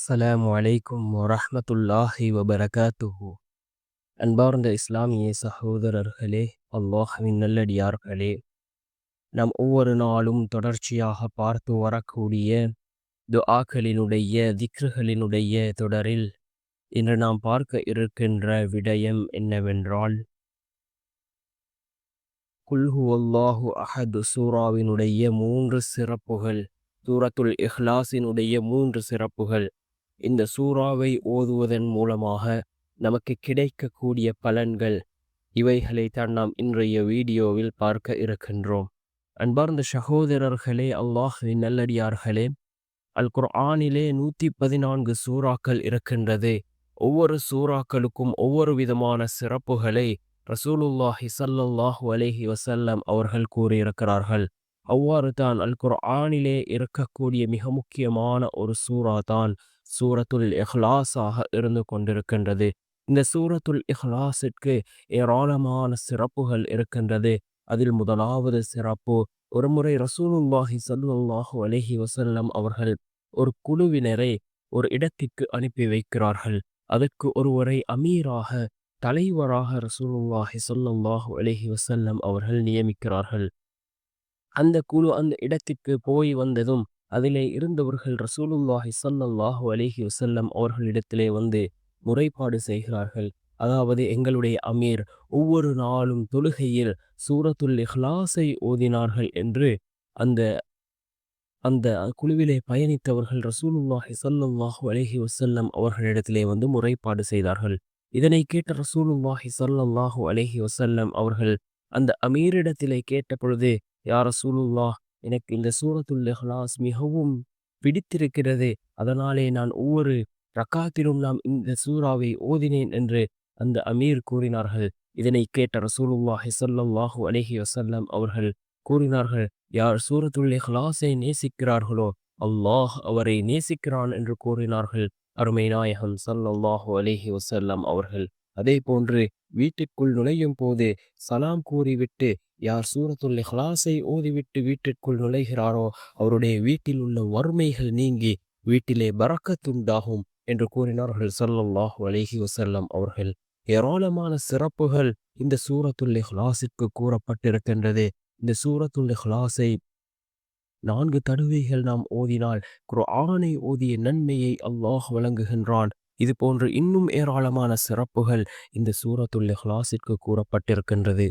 அஸ்ஸலாமு அலைக்கும் வரஹ்மத்துல்லாஹி வபரகாத்துஹு. அன்பார்ந்த இஸ்லாமிய சகோதரர்களே, அல்லாஹ்வின் நல்லடியார்களே, நாம் ஒவ்வொரு நாளும் தொடர்ச்சியாக பார்த்து வரக்கூடிய துஆக்களினுடைய திக்ருகளினுடைய தொடரில் இன்று நாம் பார்க்க இருக்கின்ற விடயம் என்னவென்றால், குல் ஹுவல்லாஹு அஹது சூராவினுடைய 3 சிறப்புகள், சூரத்துல் இஹ்லாஸினுடைய 3 சிறப்புகள். இந்த சூறாவை ஓதுவதன் மூலமாக நமக்கு கிடைக்கக்கூடிய பலன்கள் இவைகளைத்தான் நாம் இன்றைய வீடியோவில் பார்க்க இருக்கின்றோம். அன்பார்ந்த சகோதரர்களே, அல்லாஹ்வின் நல்லடியார்களே, அல் குர்ஆனிலே 114 சூறாக்கள் இருக்கின்றது. ஒவ்வொரு சூறாக்களுக்கும் ஒவ்வொரு விதமான சிறப்புகளை ரசூலுல்லாஹி ஸல்லல்லாஹு அலைஹி வஸல்லம் அவர்கள் கூறியிருக்கிறார்கள். அவ்வாறு தான் அல் குர்ஆனிலே இருக்கக்கூடிய மிக முக்கியமான ஒரு சூறா தான் சூரத்துல் இஹ்லாஸாக இருந்து கொண்டிருக்கின்றது. இந்த சூரத்துல் இஹ்லாஸிற்கு ஏராளமான சிறப்புகள் இருக்கின்றது. அதில் முதலாவது சிறப்பு, ஒருமுறை ரசூலுல்லாஹி ஸல்லல்லாஹு அலைஹி வஸல்லம் அவர்கள் ஒரு குழுவினரை ஒரு இடத்திற்கு அனுப்பி வைக்கிறார்கள். அதற்கு ஒருவரை அமீராக, தலைவராக ரசூலுல்லாஹி ஸல்லல்லாஹு அலைஹி வஸல்லம் அவர்கள் நியமிக்கிறார்கள். அந்த குழு அந்த இடத்திற்கு போய் வந்ததும் அதிலே இருந்தவர்கள் ரசூலுல்லாஹி ஸல்லல்லாஹு அலைஹி வஸல்லம் அவர்களிடத்திலே வந்து முறைப்பாடு செய்கிறார்கள். அதாவது, எங்களுடைய அமீர் ஒவ்வொரு நாளும் தொழுகையில் சூரத்துல் இஹ்லாஸை ஓதினார்கள் என்று அந்த அந்த குழுவிலே பயணித்தவர்கள் ரசூலுல்லாஹி ஸல்லல்லாஹு அலைஹி வஸல்லம் அவர்களிடத்திலே வந்து முறைப்பாடு செய்தார்கள். இதனை கேட்ட ரசூலுல்லாஹி ஸல்லல்லாஹு அலைஹி வஸல்லம் அவர்கள் அந்த அமீரிடத்திலே கேட்ட பொழுது, யா ரசூலுல்லாஹ், எனக்கு இந்த சூரத்துல் இஹ்லாஸ் மிகவும் பிடித்திருக்கிறது, அதனாலே நான் ஒவ்வொரு ரக்காத்திலும் நாம் இந்த சூறாவை ஓதினேன் என்று அந்த அமீர் கூறினார்கள். இதனை கேட்ட ரசூலுல்லாஹி ஸல்லல்லாஹு அலைஹி வஸல்லம் அவர்கள் கூறினார்கள், யார் சூரத்துல் இஹ்லாஸை நேசிக்கிறார்களோ அல்லாஹ் அவரை நேசிக்கிறான் என்று கூறினார்கள் அருமை நாயகம் ஸல்லல்லாஹு அலைஹி வஸல்லம் அவர்கள். அதே போன்று வீட்டிற்குள் நுழையும் போது சலாம் கூறிவிட்டு யார் சூரத்துல் இஹ்லாஸை ஓதிவிட்டு வீட்டிற்குள் நுழைகிறாரோ அவருடைய வீட்டில் உள்ள வறுமைகள் நீங்கி வீட்டிலே பரக்கத்துண்டாகும் என்று கூறினார்கள் ஸல்லல்லாஹு அலைஹி வஸல்லம் அவர்கள். ஏராளமான சிறப்புகள் இந்த சூரத்துல் இஹ்லாஸிற்கு கூறப்பட்டிருக்கின்றது. இந்த சூரத்துல் இஹ்லாஸை 4 தடவைகள் நாம் ஓதினால் குர்ஆனை ஓதிய நன்மையை அல்லாஹ் வழங்குகின்றான். இது போன்று இன்னும் ஏராளமான சிறப்புகள் இந்த சூரத்துல் இஹ்லாஸிற்கு கூறப்பட்டிருக்கின்றது.